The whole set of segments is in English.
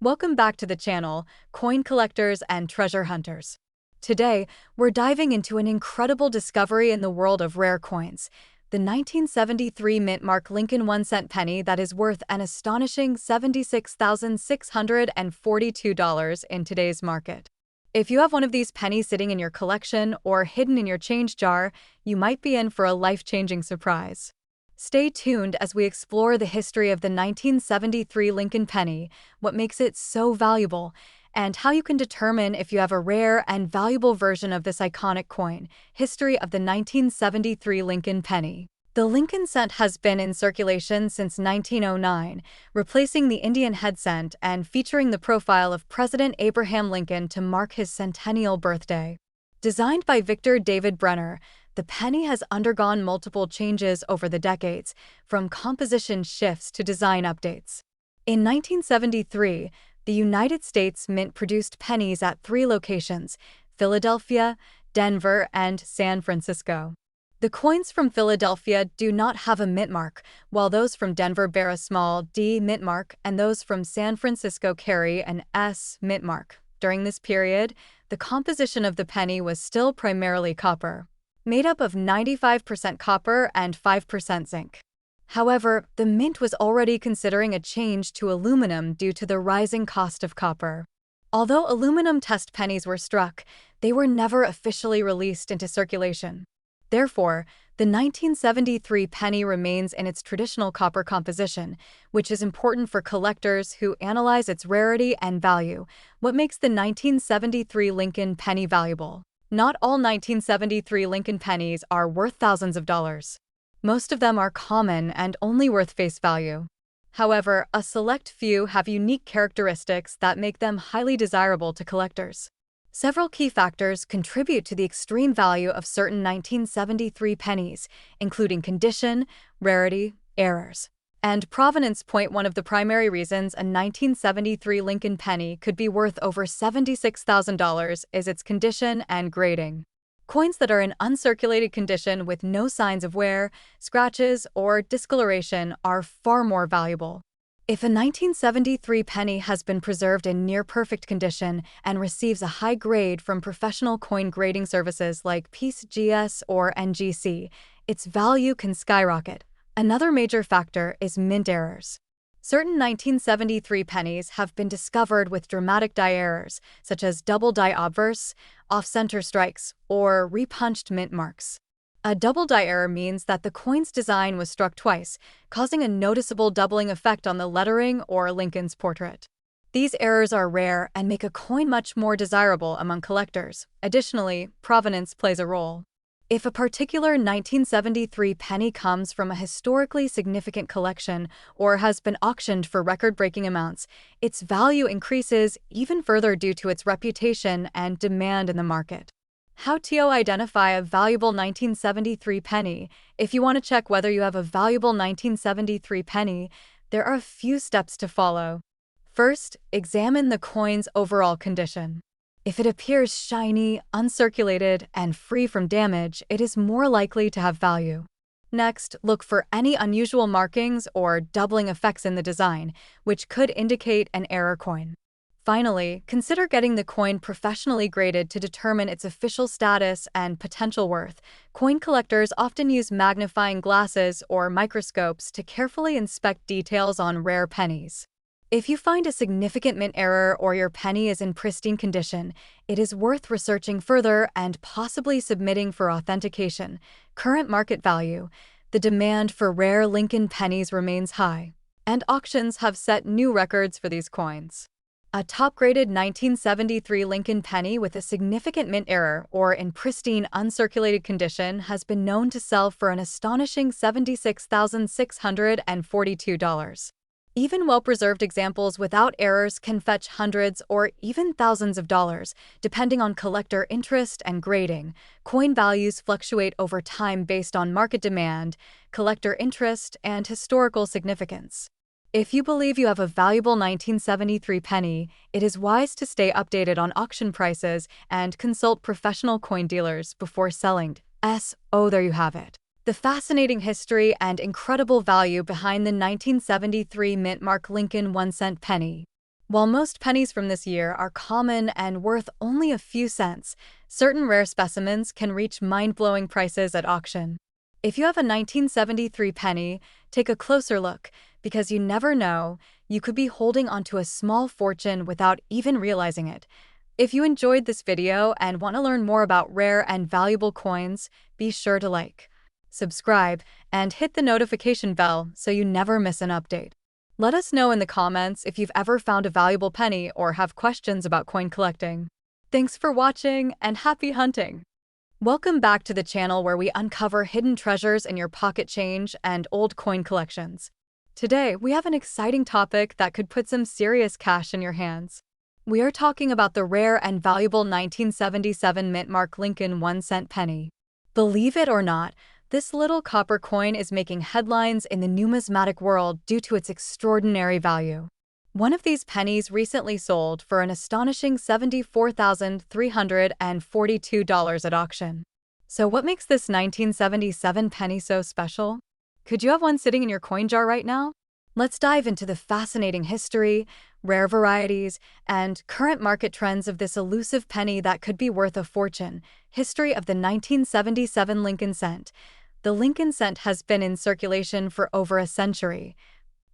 Welcome back to the channel, coin collectors and treasure hunters. Today, we're diving into an incredible discovery in the world of rare coins, the 1973 mint mark Lincoln 1-cent penny that is worth an astonishing $76,642 in today's market. If you have one of these pennies sitting in your collection or hidden in your change jar, you might be in for a life-changing surprise. Stay tuned as we explore the history of the 1973 Lincoln penny, what makes it so valuable, and how you can determine if you have a rare and valuable version of this iconic coin. History of the 1973 Lincoln penny. The Lincoln cent has been in circulation since 1909, replacing the Indian head cent and featuring the profile of President Abraham Lincoln to mark his centennial birthday. Designed by Victor David Brenner, the penny has undergone multiple changes over the decades, from composition shifts to design updates. In 1973, the United States Mint produced pennies at 3 locations: Philadelphia, Denver, and San Francisco. The coins from Philadelphia do not have a mint mark, while those from Denver bear a small D mint mark and those from San Francisco carry an S mint mark. During this period, the composition of the penny was still primarily copper, made up of 95% copper and 5% zinc. However, the mint was already considering a change to aluminum due to the rising cost of copper. Although aluminum test pennies were struck, they were never officially released into circulation. Therefore, the 1973 penny remains in its traditional copper composition, which is important for collectors who analyze its rarity and value. What makes the 1973 Lincoln penny valuable? Not all 1973 Lincoln pennies are worth thousands of dollars. Most of them are common and only worth face value. However, a select few have unique characteristics that make them highly desirable to collectors. Several key factors contribute to the extreme value of certain 1973 pennies, including condition, rarity, errors, and provenance. One of the primary reasons a 1973 Lincoln penny could be worth over $76,000 is its condition and grading. Coins that are in uncirculated condition with no signs of wear, scratches, or discoloration are far more valuable. If a 1973 penny has been preserved in near-perfect condition and receives a high grade from professional coin grading services like PCGS or NGC, its value can skyrocket. Another major factor is mint errors. Certain 1973 pennies have been discovered with dramatic die errors, such as double die obverse, off-center strikes, or repunched mint marks. A double die error means that the coin's design was struck twice, causing a noticeable doubling effect on the lettering or Lincoln's portrait. These errors are rare and make a coin much more desirable among collectors. Additionally, provenance plays a role. If a particular 1973 penny comes from a historically significant collection or has been auctioned for record-breaking amounts, its value increases even further due to its reputation and demand in the market. How to identify a valuable 1973 penny? If you want to check whether you have a valuable 1973 penny, there are a few steps to follow. First, examine the coin's overall condition. If it appears shiny, uncirculated, and free from damage, it is more likely to have value. Next, look for any unusual markings or doubling effects in the design, which could indicate an error coin. Finally, consider getting the coin professionally graded to determine its official status and potential worth. Coin collectors often use magnifying glasses or microscopes to carefully inspect details on rare pennies. If you find a significant mint error or your penny is in pristine condition, it is worth researching further and possibly submitting for authentication. Current market value. The demand for rare Lincoln pennies remains high, and auctions have set new records for these coins. A top-graded 1973 Lincoln penny with a significant mint error or in pristine, uncirculated condition has been known to sell for an astonishing $76,642. Even well-preserved examples without errors can fetch hundreds or even thousands of dollars, depending on collector interest and grading. Coin values fluctuate over time based on market demand, collector interest, and historical significance. If you believe you have a valuable 1973 penny, it is wise to stay updated on auction prices and consult professional coin dealers before selling. There you have it. The fascinating history and incredible value behind the 1973 mint mark Lincoln 1-cent penny. While most pennies from this year are common and worth only a few cents, certain rare specimens can reach mind-blowing prices at auction. If you have a 1973 penny, take a closer look, because you never know, you could be holding onto a small fortune without even realizing it. If you enjoyed this video and want to learn more about rare and valuable coins, be sure to like, subscribe, and hit the notification bell so you never miss an update. Let us know in the comments if you've ever found a valuable penny or have questions about coin collecting. Thanks for watching and happy hunting! Welcome back to the channel where we uncover hidden treasures in your pocket change and old coin collections. Today, we have an exciting topic that could put some serious cash in your hands. We are talking about the rare and valuable 1977 mint mark Lincoln 1-cent penny. Believe it or not, this little copper coin is making headlines in the numismatic world due to its extraordinary value. One of these pennies recently sold for an astonishing $74,342 at auction. So what makes this 1977 penny so special? Could you have one sitting in your coin jar right now? Let's dive into the fascinating history, rare varieties, and current market trends of this elusive penny that could be worth a fortune. History of the 1977 Lincoln cent. The Lincoln cent has been in circulation for over a century.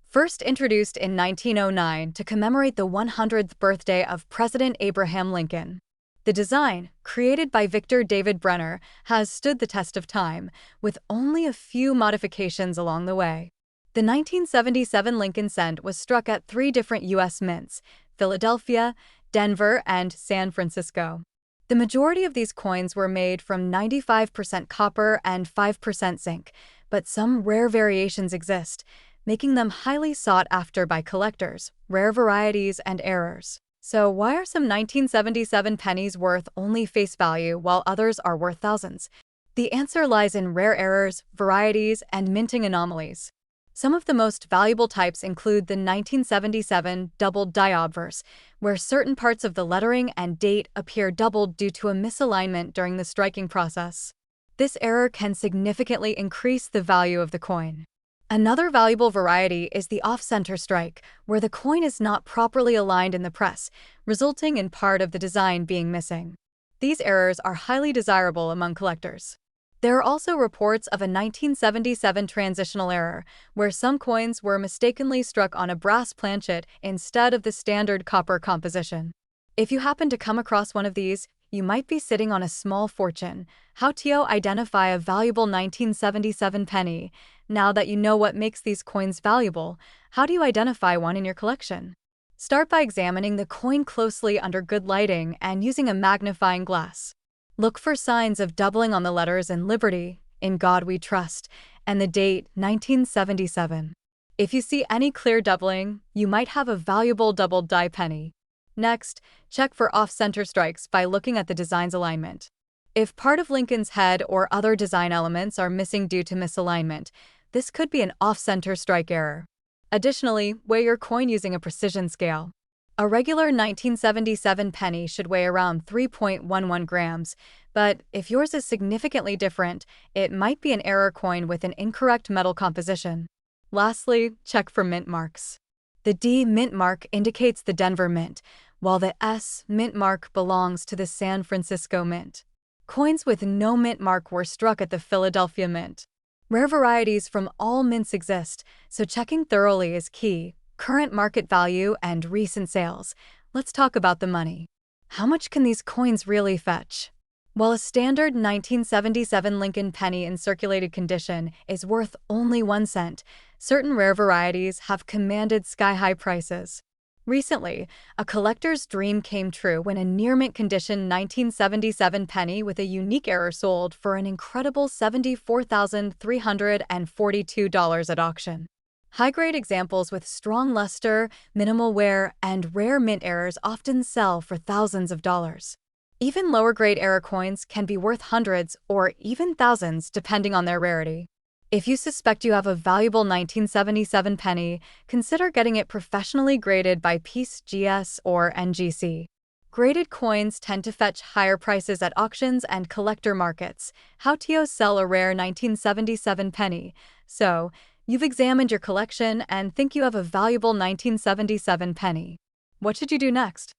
First introduced in 1909 to commemorate the 100th birthday of President Abraham Lincoln. The design, created by Victor David Brenner, has stood the test of time, with only a few modifications along the way. The 1977 Lincoln cent was struck at 3 different U.S. mints: Philadelphia, Denver, and San Francisco. The majority of these coins were made from 95% copper and 5% zinc, but some rare variations exist, making them highly sought after by collectors, rare varieties, and errors. So why are some 1977 pennies worth only face value while others are worth thousands? The answer lies in rare errors, varieties, and minting anomalies. Some of the most valuable types include the 1977 doubled die obverse, where certain parts of the lettering and date appear doubled due to a misalignment during the striking process. This error can significantly increase the value of the coin. Another valuable variety is the off-center strike, where the coin is not properly aligned in the press, resulting in part of the design being missing. These errors are highly desirable among collectors. There are also reports of a 1977 transitional error, where some coins were mistakenly struck on a brass planchet instead of the standard copper composition. If you happen to come across one of these, you might be sitting on a small fortune. How to identify a valuable 1977 penny? Now that you know what makes these coins valuable, how do you identify one in your collection? Start by examining the coin closely under good lighting and using a magnifying glass. Look for signs of doubling on the letters in Liberty, In God We Trust, and the date 1977. If you see any clear doubling, you might have a valuable doubled die penny. Next, check for off-center strikes by looking at the design's alignment. If part of Lincoln's head or other design elements are missing due to misalignment, this could be an off-center strike error. Additionally, weigh your coin using a precision scale. A regular 1977 penny should weigh around 3.11 grams, but if yours is significantly different, it might be an error coin with an incorrect metal composition. Lastly, check for mint marks. The D mint mark indicates the Denver Mint, while the S mint mark belongs to the San Francisco Mint. Coins with no mint mark were struck at the Philadelphia Mint. Rare varieties from all mints exist, so checking thoroughly is key. Current market value and recent sales. Let's talk about the money. How much can these coins really fetch? While a standard 1977 Lincoln penny in circulated condition is worth only 1 cent, certain rare varieties have commanded sky-high prices. Recently, a collector's dream came true when a near-mint condition 1977 penny with a unique error sold for an incredible $74,342 at auction. High-grade examples with strong luster, minimal wear, and rare mint errors often sell for thousands of dollars. Even lower-grade error coins can be worth hundreds or even thousands depending on their rarity. If you suspect you have a valuable 1977 penny, consider getting it professionally graded by Peace GS or NGC. Graded coins tend to fetch higher prices at auctions and collector markets. How to sell a rare 1977 penny? So, you've examined your collection and think you have a valuable 1977 penny. What should you do next?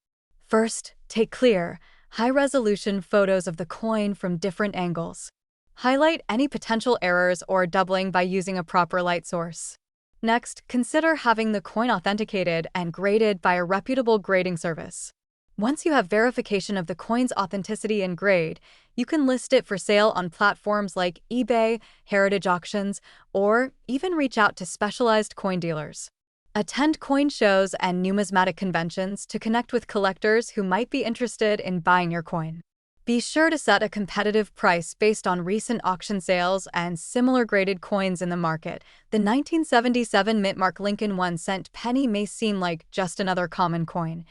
First, take clear, high-resolution photos of the coin from different angles. Highlight any potential errors or doubling by using a proper light source. Next, consider having the coin authenticated and graded by a reputable grading service. Once you have verification of the coin's authenticity and grade, you can list it for sale on platforms like eBay, heritage auctions, or even reach out to specialized coin dealers. Attend coin shows and numismatic conventions to connect with collectors who might be interested in buying your coin. Be sure to set a competitive price based on recent auction sales and similar graded coins in the market. The 1977 Mintmark Lincoln 1-cent penny may seem like just another common coin,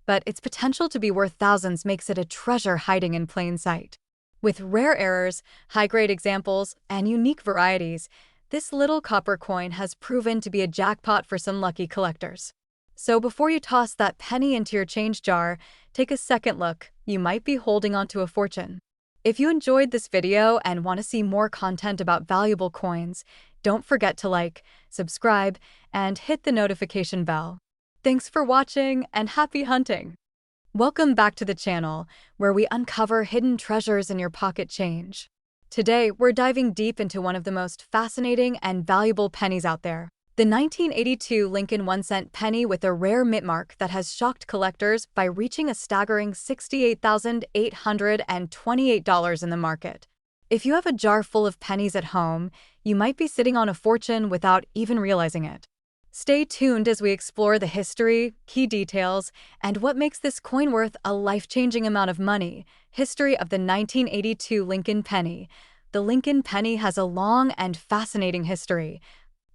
but its potential to be worth thousands makes it a treasure hiding in plain sight. With rare errors, high-grade examples, and unique varieties, this little copper coin has proven to be a jackpot for some lucky collectors. So before you toss that penny into your change jar, take a second look. You might be holding onto a fortune. If you enjoyed this video and want to see more content about valuable coins, don't forget to like, subscribe, and hit the notification bell. Thanks for watching and happy hunting! Welcome back to the channel, where we uncover hidden treasures in your pocket change. Today, we're diving deep into one of the most fascinating and valuable pennies out there. The 1982 Lincoln 1-cent penny with a rare mint mark that has shocked collectors by reaching a staggering $68,828 in the market. If you have a jar full of pennies at home, you might be sitting on a fortune without even realizing it. Stay tuned as we explore the history, key details, and what makes this coin worth a life-changing amount of money. History of the 1982 Lincoln penny. The Lincoln penny has a long and fascinating history.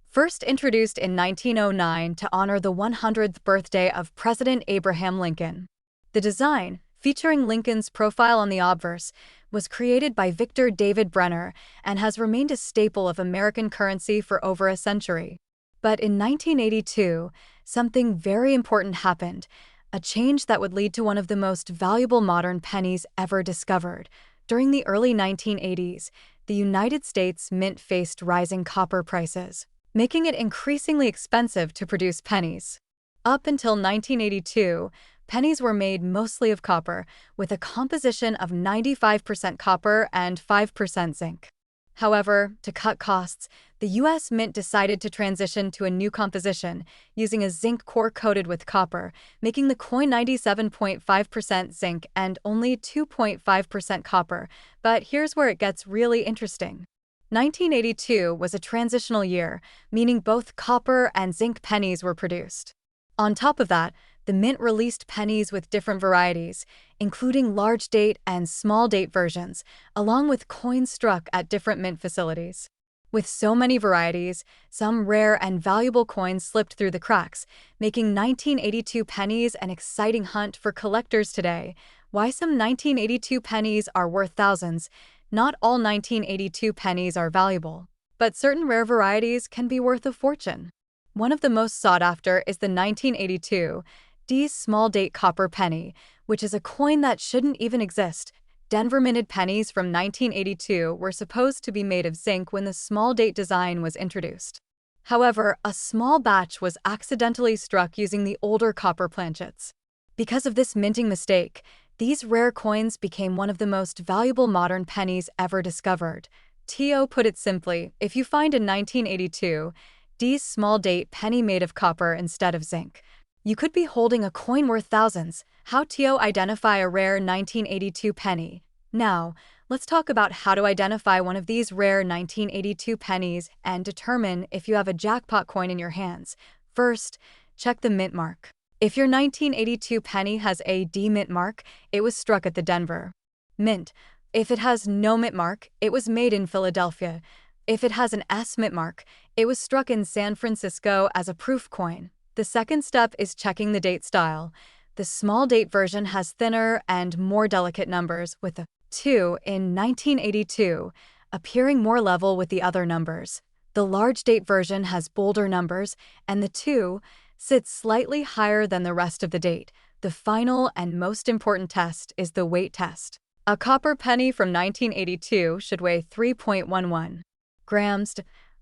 First introduced in 1909 to honor the 100th birthday of President Abraham Lincoln. The design, featuring Lincoln's profile on the obverse, was created by Victor David Brenner and has remained a staple of American currency for over a century. But in 1982, something very important happened, a change that would lead to one of the most valuable modern pennies ever discovered. During the early 1980s, the United States Mint faced rising copper prices, making it increasingly expensive to produce pennies. Up until 1982, pennies were made mostly of copper, with a composition of 95% copper and 5% zinc. However, to cut costs, the U.S. Mint decided to transition to a new composition, using a zinc core coated with copper, making the coin 97.5% zinc and only 2.5% copper. But here's where it gets really interesting. 1982 was a transitional year, meaning both copper and zinc pennies were produced. On top of that, the Mint released pennies with different varieties, including large date and small date versions, along with coins struck at different Mint facilities. With so many varieties, some rare and valuable coins slipped through the cracks, making 1982 pennies an exciting hunt for collectors today. Why some 1982 pennies are worth thousands? Not all 1982 pennies are valuable, but certain rare varieties can be worth a fortune. One of the most sought after is the 1982 D's small date copper penny, which is a coin that shouldn't even exist. Denver minted pennies from 1982 were supposed to be made of zinc when the small date design was introduced. However, a small batch was accidentally struck using the older copper planchets. Because of this minting mistake, these rare coins became one of the most valuable modern pennies ever discovered. T.O. put it simply, if you find a 1982 D's small date penny made of copper instead of zinc, you could be holding a coin worth thousands. How T.O. identify a rare 1982 penny? Now, let's talk about how to identify one of these rare 1982 pennies and determine if you have a jackpot coin in your hands. First, check the mint mark. If your 1982 penny has a D mint mark, it was struck at the Denver Mint. If it has no mint mark, it was made in Philadelphia. If it has an S mint mark, it was struck in San Francisco as a proof coin. The second step is checking the date style. The small date version has thinner and more delicate numbers, with a 2 in 1982 appearing more level with the other numbers. The large date version has bolder numbers, and the 2 sits slightly higher than the rest of the date. The final and most important test is the weight test. A copper penny from 1982 should weigh 3.11 grams.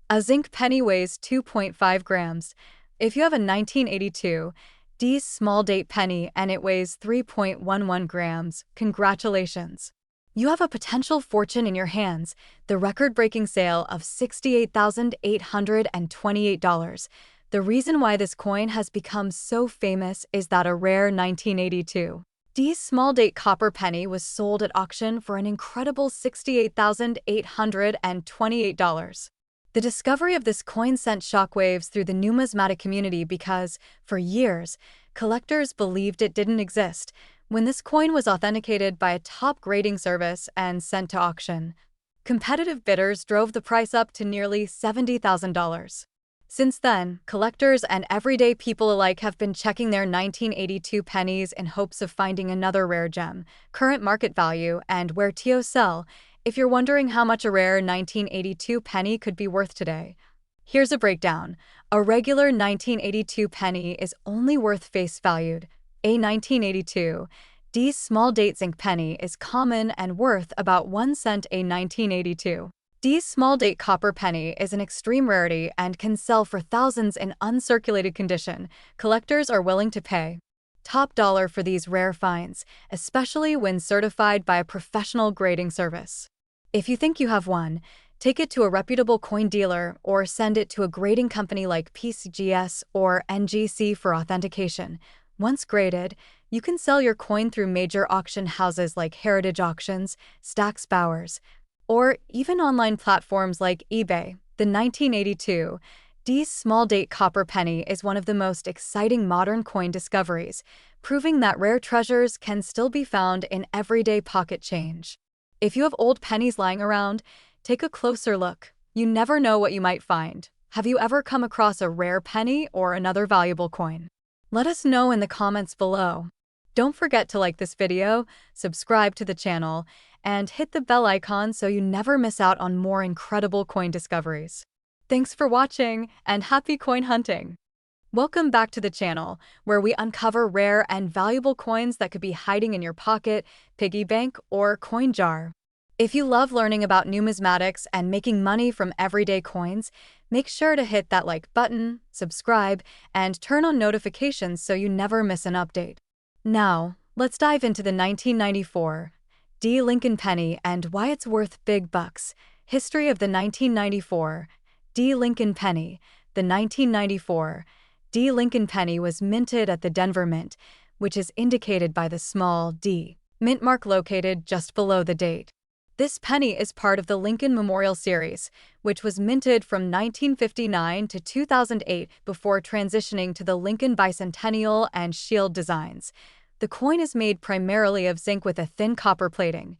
A zinc penny weighs 2.5 grams. If you have a 1982 D's small date penny and it weighs 3.11 grams. Congratulations! You have a potential fortune in your hands, the record-breaking sale of $68,828. The reason why this coin has become so famous is that a rare 1982 D's small date copper penny was sold at auction for an incredible $68,828. The discovery of this coin sent shockwaves through the numismatic community because, for years, collectors believed it didn't exist. When this coin was authenticated by a top grading service and sent to auction, competitive bidders drove the price up to nearly $70,000. Since then, collectors and everyday people alike have been checking their 1982 pennies in hopes of finding another rare gem, current market value, and where to sell. If you're wondering how much a rare 1982 penny could be worth today, here's a breakdown. A regular 1982 penny is only worth face valued. A 1982 D's small date zinc penny is common and worth about 1 cent. A 1982 D's small date copper penny is an extreme rarity and can sell for thousands in uncirculated condition. Collectors are willing to pay top dollar for these rare finds, especially when certified by a professional grading service. If you think you have one, take it to a reputable coin dealer or send it to a grading company like PCGS or NGC for authentication. Once graded, you can sell your coin through major auction houses like Heritage Auctions, Stack's Bowers, or even online platforms like eBay. The 1982 D's small date copper penny is one of the most exciting modern coin discoveries, proving that rare treasures can still be found in everyday pocket change. If you have old pennies lying around, take a closer look. You never know what you might find. Have you ever come across a rare penny or another valuable coin? Let us know in the comments below. Don't forget to like this video, subscribe to the channel, and hit the bell icon so you never miss out on more incredible coin discoveries. Thanks for watching, and happy coin hunting! Welcome back to the channel, where we uncover rare and valuable coins that could be hiding in your pocket, piggy bank, or coin jar. If you love learning about numismatics and making money from everyday coins, make sure to hit that like button, subscribe, and turn on notifications so you never miss an update. Now, let's dive into the 1994 D. Lincoln penny and why it's worth big bucks. History of the 1994 D. Lincoln penny. The 1994 D. Lincoln penny was minted at the Denver Mint, which is indicated by the small d mint mark located just below the date. This penny is part of the Lincoln Memorial Series, which was minted from 1959 to 2008 before transitioning to the Lincoln Bicentennial and Shield designs. The coin is made primarily of zinc with a thin copper plating,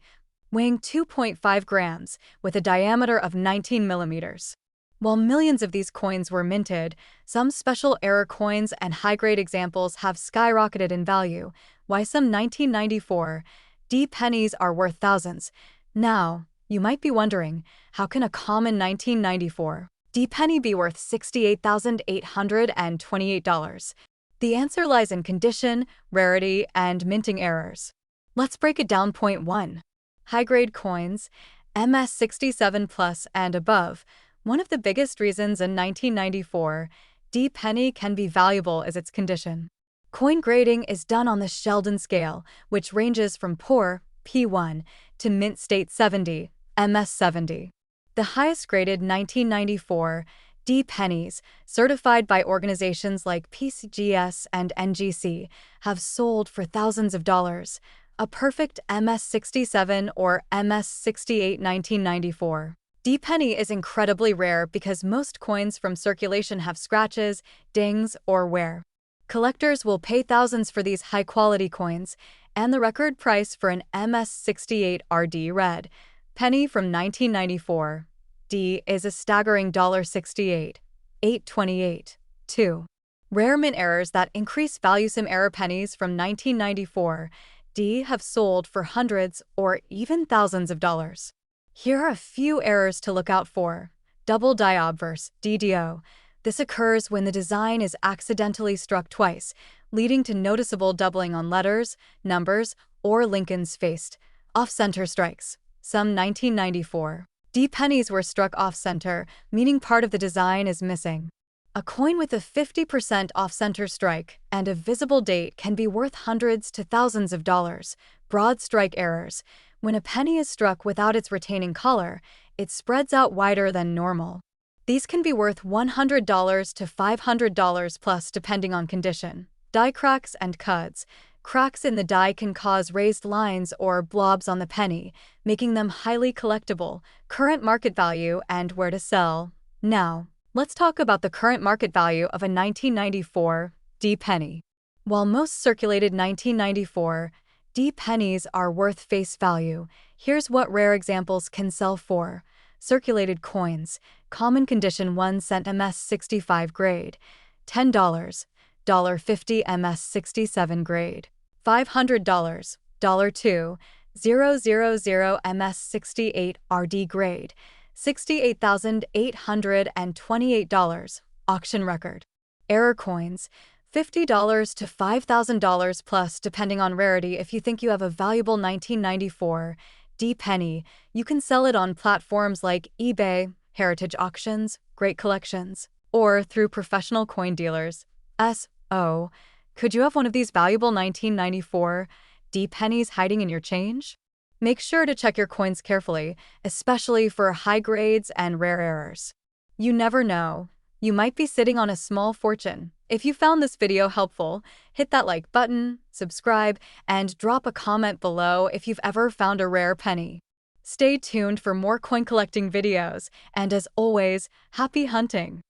weighing 2.5 grams with a diameter of 19 millimeters. While millions of these coins were minted, some special era coins and high-grade examples have skyrocketed in value, why some 1994 D pennies are worth thousands. Now, you might be wondering, how can a common 1994 D penny be worth $68,828? The answer lies in condition, rarity, and minting errors. Let's break it down. Point 1. High-grade coins, MS 67 plus and above. One of the biggest reasons a 1994 D penny can be valuable is its condition. Coin grading is done on the Sheldon scale, which ranges from poor, P1, to mint state 70, MS 70. The highest graded 1994 D pennies, certified by organizations like PCGS and NGC, have sold for thousands of dollars. A perfect MS 67 or MS 68 1994 D penny is incredibly rare because most coins from circulation have scratches, dings, or wear. Collectors will pay thousands for these high-quality coins, and the record price for an MS 68 RD red penny from 1994 D is a staggering $68,828. 2. Rare mint errors that increase value. Some error pennies from 1994 D have sold for hundreds or even thousands of dollars. Here are a few errors to look out for. Double die obverse, DDO. This occurs when the design is accidentally struck twice, leading to noticeable doubling on letters, numbers, or Lincoln's face. Off-center strikes. Some 1994 D pennies were struck off-center, meaning part of the design is missing. A coin with a 50% off-center strike and a visible date can be worth hundreds to thousands of dollars. Broad strike errors. When a penny is struck without its retaining color, it spreads out wider than normal. These can be worth $100 to $500 plus depending on condition. Die cracks and cuds. Cracks in the die can cause raised lines or blobs on the penny, making them highly collectible. Current market value and where to sell. Now, let's talk about the current market value of a 1994 D penny. While most circulated 1994 D pennies are worth face value, here's what rare examples can sell for. Circulated coins. Common condition 1 cent MS 65 grade. $10. $1.50 MS 67 grade. $500. $2. 000 MS 68 RD grade. $68,828. Auction record. Error coins. $50 to $5,000 plus depending on rarity. If you think you have a valuable 1994 D penny, you can sell it on platforms like eBay, Heritage Auctions, Great Collections, or through professional coin dealers. So, could you have one of these valuable 1994 D pennies hiding in your change? Make sure to check your coins carefully, especially for high grades and rare errors. You never know. You might be sitting on a small fortune. If you found this video helpful, hit that like button, subscribe, and drop a comment below if you've ever found a rare penny. Stay tuned for more coin collecting videos, and as always, happy hunting!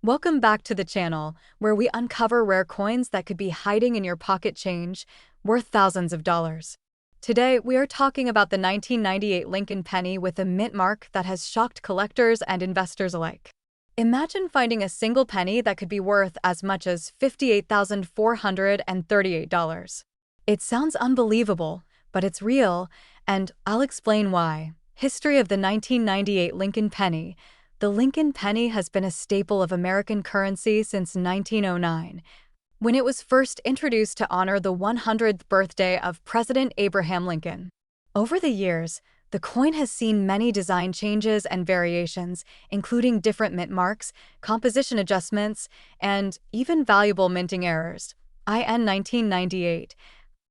Welcome back to the channel, where we uncover rare coins that could be hiding in your pocket change, worth thousands of dollars. Today, we are talking about the 1998 Lincoln penny with a mint mark that has shocked collectors and investors alike. Imagine finding a single penny that could be worth as much as $58,438. It sounds unbelievable, but it's real, and I'll explain why. History of the 1998 Lincoln penny. The Lincoln penny has been a staple of American currency since 1909, when it was first introduced to honor the 100th birthday of President Abraham Lincoln. Over the years, the coin has seen many design changes and variations, including different mint marks, composition adjustments, and even valuable minting errors. In 1998,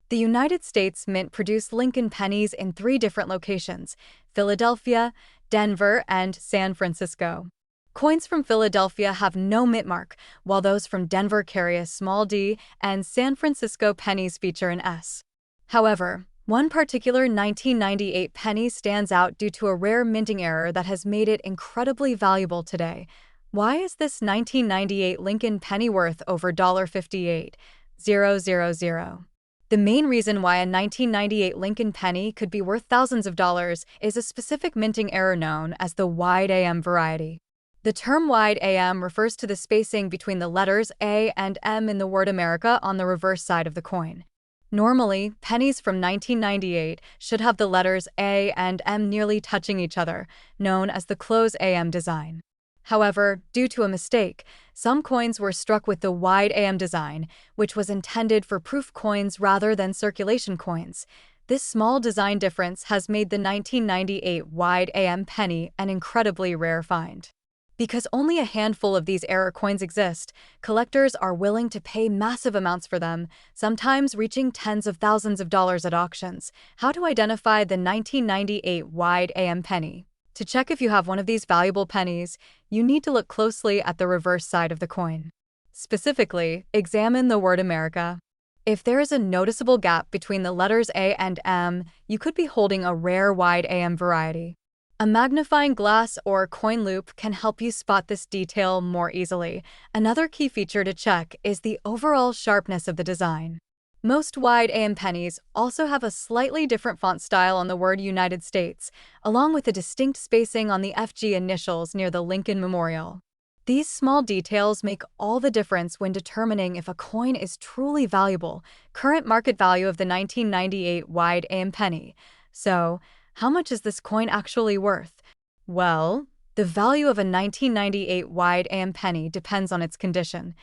the United States Mint produced Lincoln pennies in 3 different locations: Philadelphia, Denver, and San Francisco. Coins from Philadelphia have no mint mark, while those from Denver carry a small d, and San Francisco pennies feature an S. However, one particular 1998 penny stands out due to a rare minting error that has made it incredibly valuable today. Why is this 1998 Lincoln penny worth over $58,000? The main reason why a 1998 Lincoln penny could be worth thousands of dollars is a specific minting error known as the wide AM variety. The term wide AM refers to the spacing between the letters A and M in the word America on the reverse side of the coin. Normally, pennies from 1998 should have the letters A and M nearly touching each other, known as the close AM design. However, due to a mistake, some coins were struck with the wide AM design, which was intended for proof coins rather than circulation coins. This small design difference has made the 1998 wide AM penny an incredibly rare find. Because only a handful of these error coins exist, collectors are willing to pay massive amounts for them, sometimes reaching tens of thousands of dollars at auctions. How to identify the 1998 wide AM penny? To check if you have one of these valuable pennies, you need to look closely at the reverse side of the coin. Specifically, examine the word America. If there is a noticeable gap between the letters A and M, you could be holding a rare wide AM variety. A magnifying glass or coin loop can help you spot this detail more easily. Another key feature to check is the overall sharpness of the design. Most wide AM pennies also have a slightly different font style on the word United States, along with a distinct spacing on the FG initials near the Lincoln Memorial. These small details make all the difference when determining if a coin is truly valuable. Current market value of the 1998 wide AM penny. So, how much is this coin actually worth? Well, the value of a 1998 wide AM penny depends on its condition.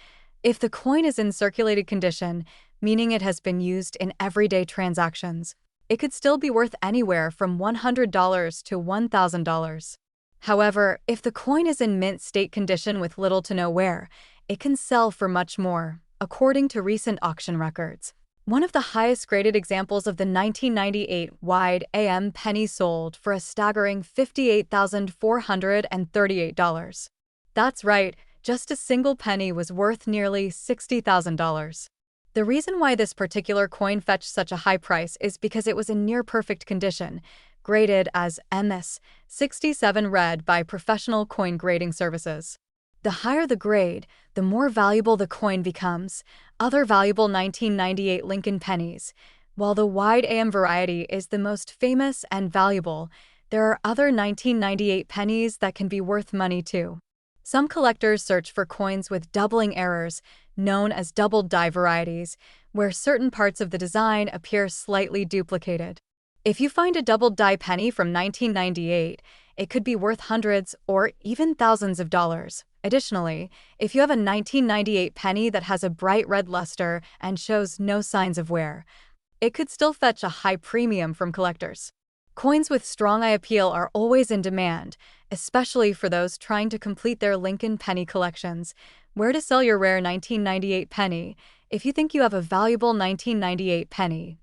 If the coin is in circulated condition, meaning it has been used in everyday transactions, it could still be worth anywhere from $100 to $1,000. However, if the coin is in mint state condition with little to no wear, it can sell for much more, according to recent auction records. One of the highest graded examples of the 1998 wide AM penny sold for a staggering $58,438. That's right, just a single penny was worth nearly $60,000. The reason why this particular coin fetched such a high price is because it was in near-perfect condition, graded as MS67 red by professional coin grading services. The higher the grade, the more valuable the coin becomes. Other valuable 1998 Lincoln pennies. While the wide AM variety is the most famous and valuable, there are other 1998 pennies that can be worth money too. Some collectors search for coins with doubling errors, known as doubled die varieties, where certain parts of the design appear slightly duplicated. If you find a doubled die penny from 1998, it could be worth hundreds or even thousands of dollars. Additionally, if you have a 1998 penny that has a bright red luster and shows no signs of wear, it could still fetch a high premium from collectors. Coins with strong eye appeal are always in demand, especially for those trying to complete their Lincoln penny collections. Where to sell your rare 1998 penny? If you think you have a valuable 1998 penny,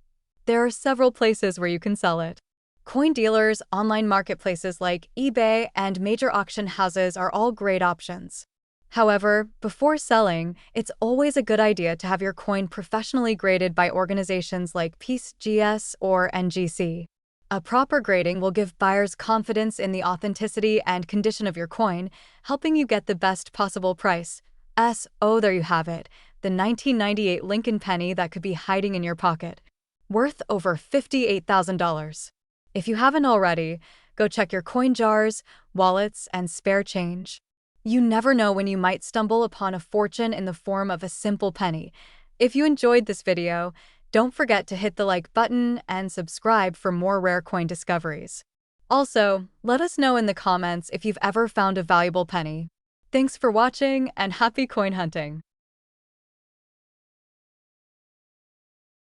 there are several places where you can sell it. Coin dealers, online marketplaces like eBay, and major auction houses are all great options. However, before selling, it's always a good idea to have your coin professionally graded by organizations like PCGS or NGC. A proper grading will give buyers confidence in the authenticity and condition of your coin, helping you get the best possible price. So there you have it, the 1998 Lincoln penny that could be hiding in your pocket, worth over $58,000. If you haven't already, go check your coin jars, wallets, and spare change. You never know when you might stumble upon a fortune in the form of a simple penny. If you enjoyed this video, don't forget to hit the like button and subscribe for more rare coin discoveries. Also, let us know in the comments if you've ever found a valuable penny. Thanks for watching and happy coin hunting!